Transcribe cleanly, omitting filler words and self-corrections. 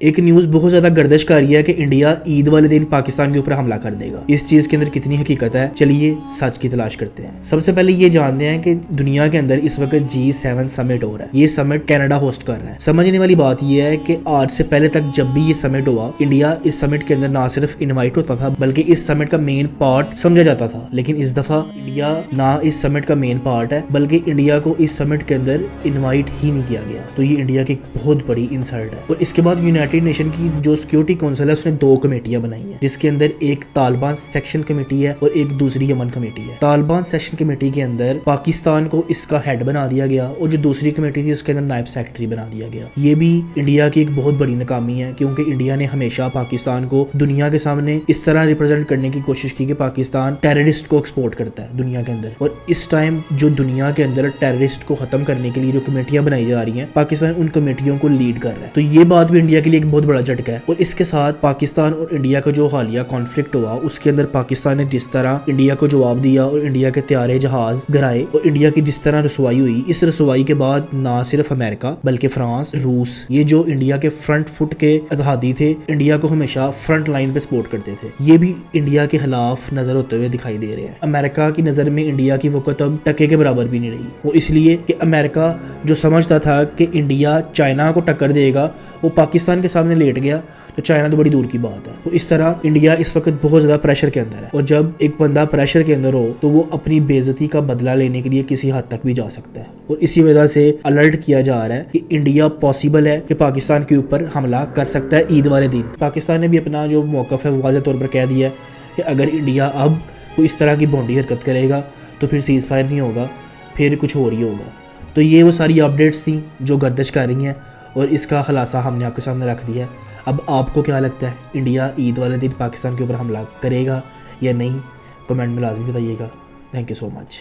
ایک نیوز بہت زیادہ گردش کر رہی ہے کہ انڈیا عید والے دن پاکستان کے اوپر حملہ کر دے گا. اس چیز کے اندر کتنی حقیقت ہے, چلیے سچ کی تلاش کرتے ہیں. سب سے پہلے یہ جانتے ہیں کہ دنیا کے اندر اس وقت G7 سمٹ ہو رہا ہے. یہ سمٹ کینیڈا ہوسٹ کر رہا ہے. سمجھنے والی بات یہ ہے کہ آج سے پہلے تک جب بھی یہ سمٹ ہوا, انڈیا اس سمٹ کے اندر نہ صرف انوائٹ ہوتا تھا بلکہ اس سمٹ کا مین پارٹ سمجھا جاتا تھا. لیکن اس دفعہ انڈیا نہ اس سمٹ کا مین پارٹ ہے بلکہ انڈیا کو اس سمٹ کے اندر انوائٹ ہی نہیں کیا گیا. تو یہ انڈیا کی بہت بڑی انسلٹ ہے. اور اس کے بعد یونائٹڈ نیشن کی جو سیکورٹی کونسل ہے اس نے 2 کمیٹیاں بنائی ہیں, جس کے اندر ایک طالبان سیکشن کمیٹی ہے اور ایک دوسری یمن کمیٹی ہے. طالبان سیکشن کمیٹی کے اندر پاکستان کو اس کا ہیڈ بنا دیا گیا اور جو دوسری کمیٹی تھی اس کے اندر نائب سیکرٹری بنا دیا گیا. یہ بھی انڈیا کی ایک بہت بڑی ناکامی ہے کیونکہ انڈیا نے ہمیشہ پاکستان کو دنیا کے سامنے اس طرح ریپرزینٹ کرنے کی کوشش کی کہ پاکستان ٹیررسٹ کو ایکسپورٹ کرتا ہے دنیا کے اندر. اور اس ٹائم جو دنیا کے اندر ٹیررسٹ کو ختم کرنے کے لیے جو کمیٹیاں بنائی جا رہی ہیں, پاکستان ان کمیٹیوں کو لیڈ کر رہا ہے. تو یہ بات بھی انڈیا کے لیے ایک بہت بڑا جھٹکا ہے. اور اس کے ساتھ پاکستان اور انڈیا کا جو حالیہ کانفلکٹ ہوا اس کے اندر پاکستان نے جس طرح انڈیا کو جواب دیا اور انڈیا کے طیارے جہاز گرائے اور انڈیا کی جس طرح رسوائی ہوئی, اس رسوائی کے بعد نہ صرف امریکہ بلکہ فرانس, روس, یہ جو انڈیا کے فرنٹ فٹ کے اتحادی تھے, انڈیا کو ہمیشہ فرنٹ لائن پہ سپورٹ کرتے تھے, یہ بھی انڈیا کے خلاف نظر ہوتے ہوئے دکھائی دے رہے ہیں. امریکہ کی نظر میں انڈیا کی وقت اب ٹکے کے برابر بھی نہیں رہی. وہ اس لیے کہ امریکہ جو سمجھتا تھا کہ انڈیا چائنا کو ٹکر دے گا, وہ پاکستان کے سامنے لیٹ گیا تو چائنا تو بڑی دور کی بات ہے. تو اس طرح انڈیا اس وقت بہت زیادہ پریشر کے اندر ہے, اور جب ایک بندہ پریشر کے اندر ہو تو وہ اپنی بے عزتی کا بدلہ لینے کے لیے کسی حد تک بھی جا سکتا ہے. اور اسی وجہ سے الرٹ کیا جا رہا ہے کہ انڈیا پاسبل ہے کہ پاکستان کے اوپر حملہ کر سکتا ہے عید والے دن. پاکستان نے بھی اپنا جو موقف ہے واضح طور پر کہہ دیا ہے کہ اگر انڈیا اب کوئی اس طرح کی بھونڈی حرکت کرے گا تو پھر سیز فائر نہیں ہوگا, پھر کچھ اور ہی ہوگا. تو یہ وہ ساری اپڈیٹس تھیں جو گردش کر رہی ہیں اور اس کا خلاصہ ہم نے آپ کے سامنے رکھ دیا ہے. اب آپ کو کیا لگتا ہے, انڈیا عید والے دن پاکستان کے اوپر حملہ کرے گا یا نہیں؟ کمنٹ میں لازمی بتائیے گا. Thank you so much.